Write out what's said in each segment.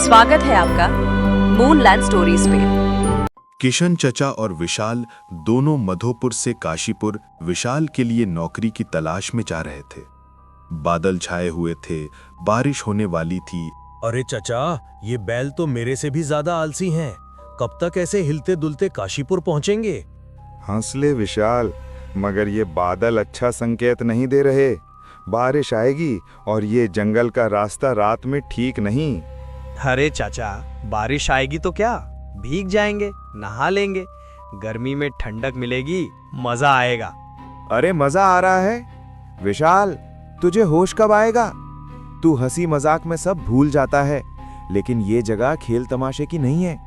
स्वागत है आपका मूनलैंड स्टोरीज पे। किशन चचा और विशाल दोनों मधोपुर से काशीपुर विशाल के लिए नौकरी की तलाश में जा रहे थे। बादल छाए हुए थे, बारिश होने वाली थी। अरे चचा, ये बैल तो मेरे से भी ज्यादा आलसी हैं। कब तक ऐसे हिलते दुलते काशीपुर पहुंचेंगे? हंस ले विशाल, मगर ये बादल अच्छा संकेत नहीं दे रहे। बारिश आएगी और ये जंगल का रास्ता रात में ठीक नहीं। अरे चाचा, बारिश आएगी तो क्या, भीग जाएंगे, नहा लेंगे, गर्मी में ठंडक मिलेगी, मजा आएगा। अरे मजा आ रहा है विशाल, तुझे होश कब आएगा? तू हंसी मजाक में सब भूल जाता है, लेकिन ये जगह खेल तमाशे की नहीं है।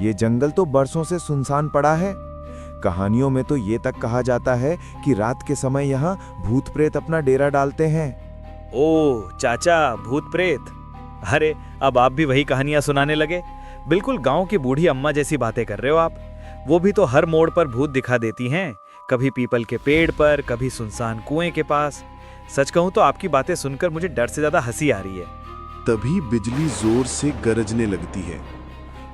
ये जंगल तो बरसों से सुनसान पड़ा है। कहानियों में तो ये तक कहा जाता है कि रात के समय यहाँ भूत प्रेत अपना डेरा डालते हैं। ओ चाचा, भूत प्रेत? अरे अब आप भी वही कहानियां सुनाने लगे। बिल्कुल गांव की बूढ़ी अम्मा जैसी बातें कर रहे हो आप। वो भी तो हर मोड़ पर भूत दिखा देती हैं, कभी पीपल के पेड़ पर, कभी सुनसान कुएं के पास। सच कहूं तो आपकी बातें सुनकर मुझे डर से ज्यादा हंसी आ रही है। तभी बिजली जोर से गरजने लगती है।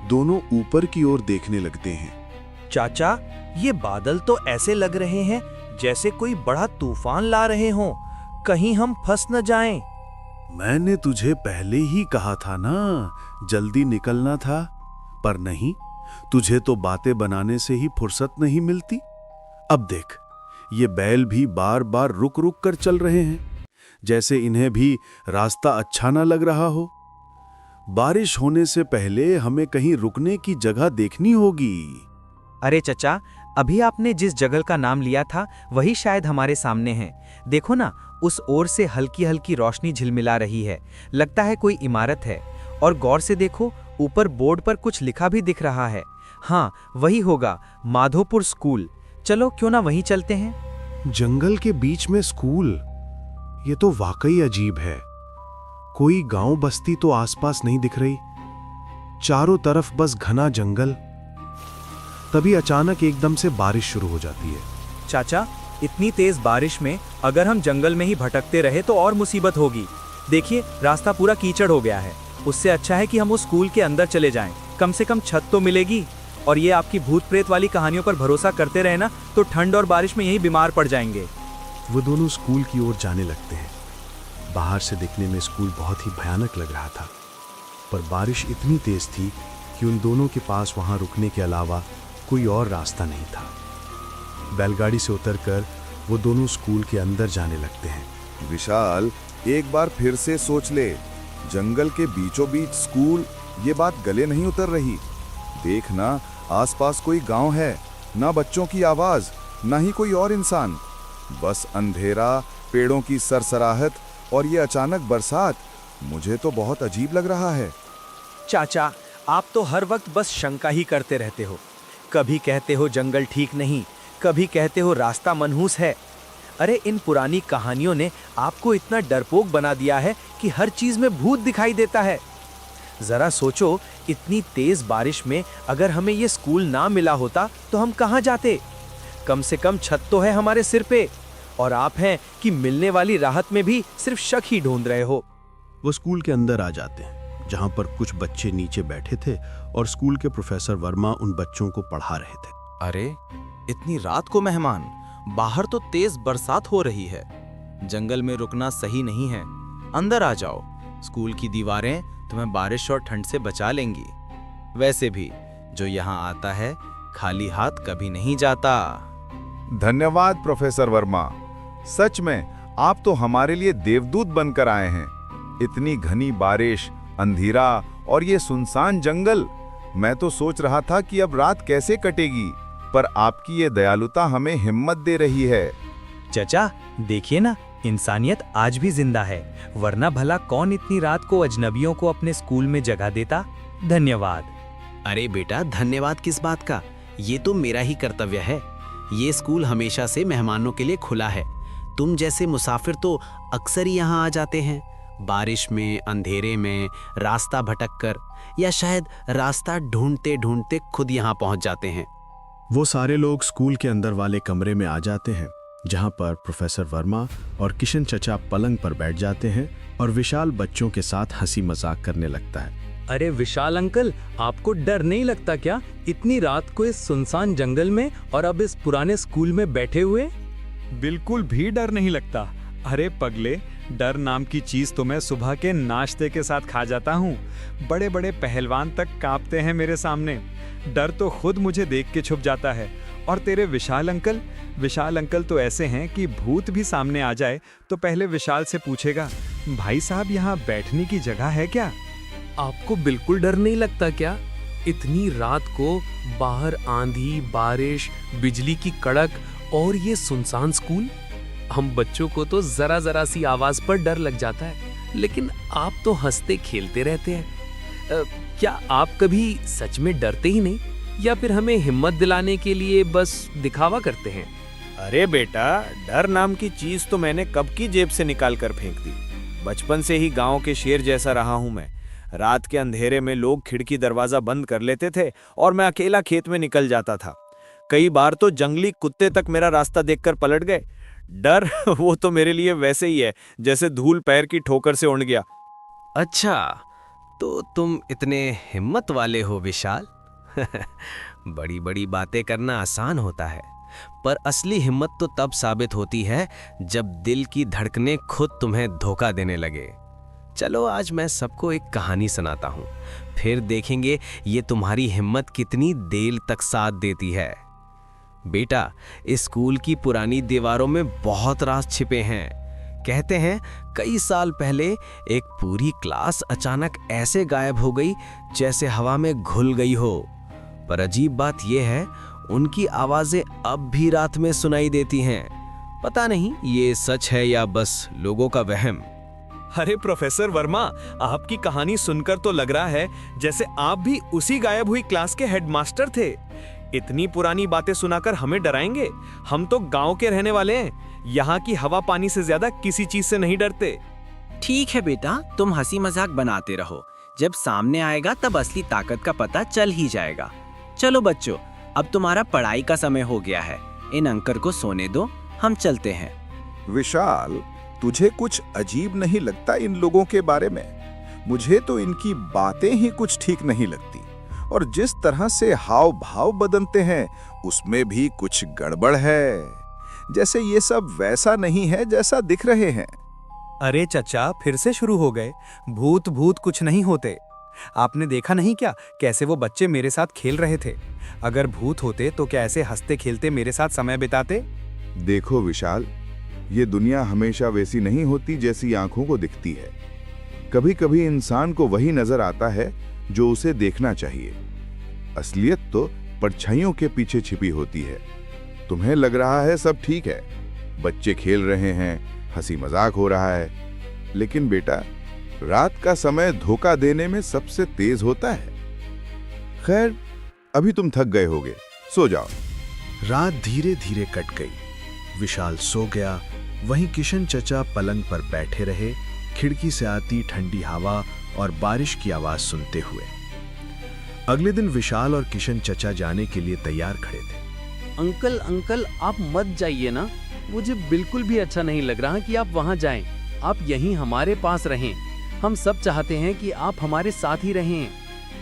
दोनों ऊपर की ओर देखने लगते हैं। चाचा, ये बादल तो ऐसे लग रहे हैं जैसे कोई बड़ा तूफान ला रहे हों। कहीं हम फंस न जाएं। मैंने तुझे पहले ही कहा था ना, जल्दी निकलना था। पर नहीं, तुझे तो बातें बनाने से ही फुर्सत नहीं मिलती। अब देख, ये बैल भी बार बार रुक रुक कर चल रहे हैं, जैसे इन्हें भी रास्ता अच्छा ना लग रहा हो। बारिश होने से पहले हमें कहीं रुकने की जगह देखनी होगी। अरे चचा, अभी आपने जिस जगह का नाम लिया था वही शायद हमारे सामने है। देखो ना, उस ओर से हल्की हल्की रोशनी झिलमिला रही है, लगता है कोई इमारत है। और गौर से देखो, ऊपर बोर्ड पर कुछ लिखा भी दिख रहा है। हाँ, वही होगा, माधोपुर स्कूल। चलो क्यों ना वहीं चलते हैं। जंगल के बीच में स्कूल, ये तो वाकई अजीब है। कोई गांव बस्ती तो आसपास नहीं दिख रही, चारों तरफ बस घना जंगल। तभी अचानक एकदम से बारिश शुरू हो जाती है। चाचा, इतनी तेज बारिश में अगर हम जंगल में ही भटकते रहे तो और मुसीबत होगी। देखिए, रास्ता पूरा कीचड़ हो गया है। उससे अच्छा है कि हम उस स्कूल के अंदर चले जाएं। कम से कम छत तो मिलेगी। और ये आपकी भूत प्रेत वाली कहानियों पर भरोसा करते रहे ना, तो ठंड और बारिश में यही बीमार पड़ जाएंगे। वो दोनों स्कूल की ओर जाने लगते हैं। बाहर से दिखने में स्कूल बहुत ही भयानक लग रहा था, पर बारिश इतनी तेज थी कि उन दोनों के पास वहां रुकने के अलावा कोई और रास्ता नहीं था। बैलगाड़ी से उतरकर वो दोनों स्कूल के अंदर जाने लगते हैं। विशाल, एक बार फिर से सोच ले, जंगल के बीचों बीच स्कूल, ये बात गले नहीं उतर रही। देखना, आसपास कोई गांव है, ना बच्चों की आवाज, ना ही कोई और इंसान, बस अंधेरा, पेड़ों की सरसराहट और ये अचानक बरसात। मुझे तो बहुत अजीब लग रहा है। चाचा, आप तो हर वक्त बस शंका ही करते रहते हो। कभी कहते हो जंगल ठीक नहीं, कभी कहते हो रास्ता मनहूस है। अरे इन पुरानी कहानियों ने आपको इतना डरपोक बना दिया है कि हर चीज में भूत दिखाई देता है। जरा सोचो, इतनी तेज बारिश में अगर हमें ये स्कूल ना मिला होता तो हम कहाँ जाते? कम से कम छत तो है हमारे सिर पे, और आप हैं कि मिलने वाली राहत में भी सिर्फ शक ही ढूंढ रहे हो। वो स्कूल के अंदर आ जाते हैं, जहां पर कुछ बच्चे नीचे बैठे थे और स्कूल के प्रोफेसर वर्मा उन बच्चों को पढ़ा रहे थे। अरे इतनी रात को मेहमान, बाहर तो तेज बरसात हो रही है। जंगल में रुकना सही नहीं है, अंदर आ जाओ। स्कूल की दीवारें तुम्हें बारिश और ठंड से बचा लेंगी। वैसे भी जो यहाँ आता है खाली हाथ कभी नहीं जाता। धन्यवाद प्रोफेसर वर्मा, सच में आप तो हमारे लिए देवदूत बनकर आए हैं। इतनी घनी बारिश, अंधेरा और ये सुनसान जंगल, मैं तो सोच रहा था कि अब रात कैसे कटेगी, पर आपकी ये दयालुता हमें हिम्मत दे रही है। चचा, देखिए ना, इंसानियत आज भी जिंदा है, वरना भला कौन इतनी रात को अजनबियों को अपने स्कूल में जगह देता। धन्यवाद। अरे बेटा, धन्यवाद किस बात का, ये तो मेरा ही कर्तव्य है। ये स्कूल हमेशा से मेहमानों के लिए खुला है। तुम जैसे मुसाफिर तो अक्सर ही यहाँ आ जाते हैं, बारिश में, अंधेरे में, रास्ता भटककर, या शायद रास्ता ढूंढते ढूंढते खुद यहाँ पहुँच जाते हैं। वो सारे लोग स्कूल के अंदर वाले कमरे में आ जाते हैं, जहां पर प्रोफेसर वर्मा और किशन चचा पलंग पर बैठ जाते हैं और विशाल बच्चों के साथ हंसी मजाक करने लगता है। अरे विशाल अंकल, आपको डर नहीं लगता क्या इतनी रात को इस सुनसान जंगल में और अब इस पुराने स्कूल में बैठे हुए? बिल्कुल भी डर नहीं लगता। अरे पगले, डर नाम की चीज तो मैं सुबह के नाश्ते के साथ खा जाता हूँ। बड़े बड़े पहलवान तक कांपते हैं मेरे सामने। डर तो खुद मुझे देख के छुप जाता है। और तेरे विशाल अंकल तो ऐसे हैं कि भूत भी सामने आ जाए तो पहले विशाल से पूछेगा, भाई साहब यहाँ बैठने की जगह है क्या? आपको बिल्कुल डर नहीं लगता क्या? इतनी रात को बाहर आंधी, बारिश, बिजली की कड़क और ये सुनसान स्कूल। हम बच्चों को तो जरा सी आवाज पर डर लग जाता है, लेकिन आप तो हंसते खेलते रहते हैं। क्या आप कभी सच में डरते ही नहीं, या फिर हमें हिम्मत दिलाने के लिए बस दिखावा करते हैं? अरे बेटा, डर नाम की चीज तो मैंने कब की जेब से निकाल कर फेंक दी। बचपन से ही गांव के शेर जैसा रहा हूं मैं। रात के अंधेरे में लोग खिड़की दरवाजा बंद कर लेते थे और मैं अकेला खेत में निकल जाता था। कई बार तो जंगली कुत्ते तक मेरा रास्ता देखकर पलट गए। डर वो तो मेरे लिए वैसे ही है जैसे धूल पैर की ठोकर से उड़ गया। अच्छा, तो तुम इतने हिम्मत वाले हो विशाल। बड़ी बड़ी बातें करना आसान होता है, पर असली हिम्मत तो तब साबित होती है जब दिल की धड़कनें खुद तुम्हें धोखा देने लगे। चलो आज मैं सबको एक कहानी सुनाता हूँ, फिर देखेंगे ये तुम्हारी हिम्मत कितनी देर तक साथ देती है। बेटा, इस स्कूल की पुरानी दीवारों में बहुत राज छिपे हैं। कहते हैं कई साल पहले एक पूरी क्लास अचानक ऐसे गायब हो गई जैसे हवा में घुल गई हो। पर अजीब बात यह है, उनकी आवाजें अब भी रात में सुनाई देती हैं। पता नहीं ये सच है या बस लोगों का वहम। अरे प्रोफेसर वर्मा, आपकी कहानी सुनकर तो लग रहा है जैसे आप भी उसी गायब हुई क्लास के हेडमास्टर थे। इतनी पुरानी बातें सुनाकर हमें डराएंगे? हम तो गांव के रहने वाले हैं, यहाँ की हवा पानी से ज्यादा किसी चीज से नहीं डरते। ठीक है बेटा, तुम हंसी मजाक बनाते रहो। जब सामने आएगा तब असली ताकत का पता चल ही जाएगा। चलो बच्चों, अब तुम्हारा पढ़ाई का समय हो गया है। इन अंकल को सोने दो, हम चलते हैं। विशाल, तुझे कुछ अजीब नहीं लगता इन लोगों के बारे में? मुझे तो इनकी बातें ही कुछ ठीक नहीं लगती, और जिस तरह से हाव भाव बदलते हैं उसमें भी कुछ गड़बड़ है। जैसे ये सब वैसा नहीं है जैसा दिख रहे हैं। अरे चचा, फिर से शुरू हो गए। भूत कुछ नहीं होते। आपने देखा नहीं क्या कैसे वो बच्चे मेरे साथ खेल रहे थे? अगर भूत होते तो क्या ऐसे हंसते खेलते मेरे साथ समय बिताते? देखो विशाल, ये दुनिया हमेशा वैसी नहीं होती जैसी आंखों को दिखती है। कभी कभी इंसान को वही नजर आता है जो उसे देखना चाहिए। असलियत तो परछाइयों के पीछे छिपी होती है। तुम्हें लग रहा है सब ठीक है, बच्चे खेल रहे हैं, हंसी मजाक हो रहा है, लेकिन बेटा, रात का समय धोखा देने में सबसे तेज होता है। खैर, अभी तुम थक गए होगे, सो जाओ। रात धीरे धीरे कट गई। विशाल सो गया। वहीं किशन चचा पलंग पर बैठे रहे, खिड़की से आती ठंडी हवा और बारिश की आवाज सुनते हुए। अगले दिन विशाल और किशन चचा जाने के लिए तैयार खड़े थे। अंकल, आप मत जाइए ना। मुझे बिल्कुल भी अच्छा नहीं लग रहा कि आप वहां जाएं। आप यहीं हमारे पास रहें। हम सब चाहते हैं कि आप हमारे साथ ही रहें।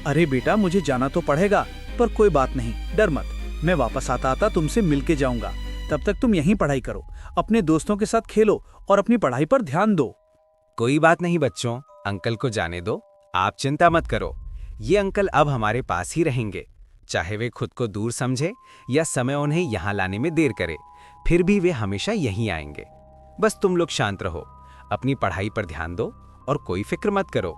अरे बेटा, मुझे जाना तो पड़ेगा, पर कोई बात नहीं, डर मत। मैं वापस आता तुमसे मिलके जाऊंगा। तब तक तुम यहीं पढ़ाई करो, अपने दोस्तों के साथ खेलो और अपनी पढ़ाई पर ध्यान दो। कोई बात नहीं बच्चों, अंकल को जाने दो, आप चिंता मत करो। ये अंकल अब हमारे पास ही रहेंगे। चाहे वे खुद को दूर समझे या समय उन्हें यहाँ लाने में देर करे, फिर भी वे हमेशा यहीं आएंगे। बस तुम लोग शांत रहो, अपनी पढ़ाई पर ध्यान दो और कोई फिक्र मत करो।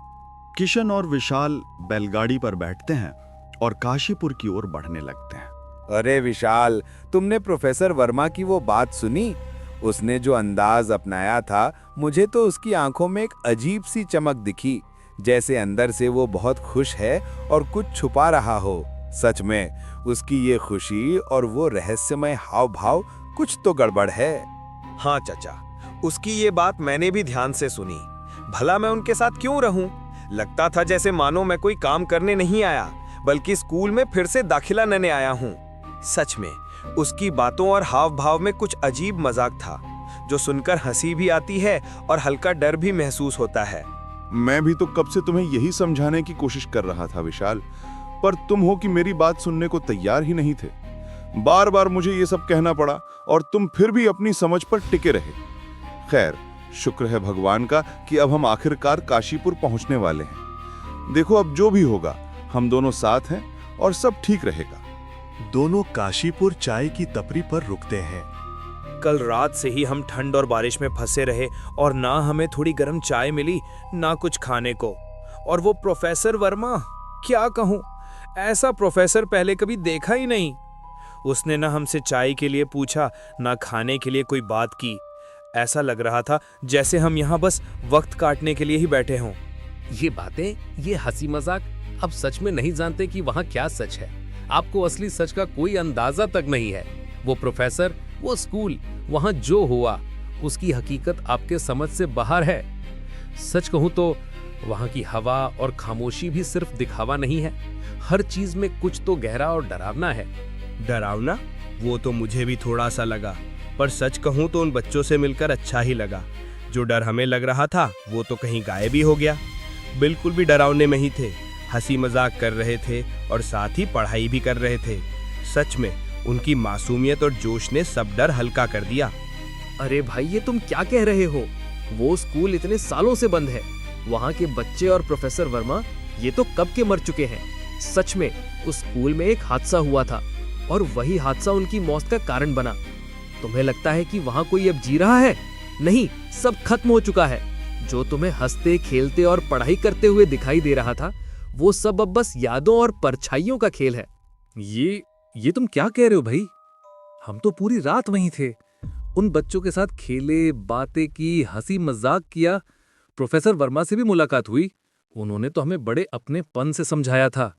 किशन और विशाल बैलगाड़ी पर बैठते हैं और काशीपुर की ओर बढ़ने लगते हैं। अरे विशाल, तुमने प्रोफेसर वर्मा की वो बात सुनी? उसने जो अंदाज अपनाया था, मुझे तो उसकी आंखों में एक अजीब सी चमक दिखी, जैसे अंदर से वो बहुत खुश है और कुछ छुपा रहा हो। सच में उसकी ये खुशी और वो रहस्यमय हाव भाव, कुछ तो गड़बड़ है। हाँ चचा, उसकी ये बात मैंने भी ध्यान से सुनी। भला मैं उनके साथ क्यों रहूं? लगता था जैसे मानो मैं कोई काम करने नहीं आया, बल्कि स्कूल में फिर से दाखिला लेने आया हूं। सच में उसकी बातों और हाव भाव में कुछ अजीब मजाक था, जो सुनकर हंसी भी आती है और हल्का डर भी महसूस होता है। मैं भी तो कब से तुम्हें यही समझाने की कोशिश कर रहा था विशाल, पर तुम हो कि मेरी बात सुनने को तैयार ही नहीं थे। बार बार मुझे ये सब कहना पड़ा और तुम फिर भी अपनी समझ पर टिके रहे। खैर, शुक्र है भगवान का कि अब हम आखिरकार काशीपुर पहुंचने वाले हैं। देखो, अब जो भी होगा हम दोनों साथ हैं और सब ठीक रहेगा। दोनों काशीपुर चाय की टपरी पर रुकते हैं। कल रात से ही हम ठंड और बारिश में फंसे रहे और ना हमें थोड़ी गर्म चाय मिली, ना कुछ खाने को। और वो प्रोफेसर वर्मा, क्या कहूँ, ऐसा प्रोफेसर पहले कभी देखा ही नहीं। उसने ना हमसे चाय के लिए पूछा, ना खाने के लिए कोई बात की। ऐसा लग रहा था जैसे हम यहाँ बस वक्त काटने के लिए ही बैठे हों। ये बातें, ये हंसी मजाक, अब सच में नहीं जानते कि वहाँ क्या सच है। आपको असली सच का कोई अंदाजा तक नहीं है। वो प्रोफेसर, वो स्कूल, वहाँ जो हुआ उसकी हकीकत आपके समझ से बाहर है। सच कहूँ तो वहाँ की हवा और खामोशी भी सिर्फ दिखावा नहीं है। हर चीज में कुछ तो गहरा और डरावना है। डरावना? वो तो मुझे भी थोड़ा सा लगा, पर सच कहूँ तो उन बच्चों से मिलकर अच्छा ही लगा। जो डर हमें लग रहा था वो तो कहीं गायब ही हो गया। बिल्कुल भी डरावने में ही थे, हंसी मजाक कर रहे थे और साथ ही पढ़ाई भी कर रहे थे। सच में उनकी मासूमियत और जोश ने सब डर हल्का कर दिया। अरे भाई, ये तुम क्या कह रहे हो? वो स्कूल इतने सालों से बंद है। वहाँ के बच्चे और प्रोफेसर वर्मा ये तो कब के मर चुके हैं। सच में उस स्कूल में एक हादसा हुआ था और वही हादसा उनकी मौत का कारण बना। तुम्हें लगता है कि वहाँ कोई अब जी रहा है? नहीं, सब खत्म हो चुका है। जो तुम्हें हंसते खेलते और पढ़ाई करते हुए दिखाई दे रहा था, वो सब अब बस यादों और परछाइयों का खेल है। ये तुम क्या कह रहे हो भाई? हम तो पूरी रात वहीं थे, उन बच्चों के साथ खेले, बातें की, हंसी मजाक किया। प्रोफेसर वर्मा से भी मुलाकात हुई। उन्होंने तो हमें बड़े अपनेपन से समझाया था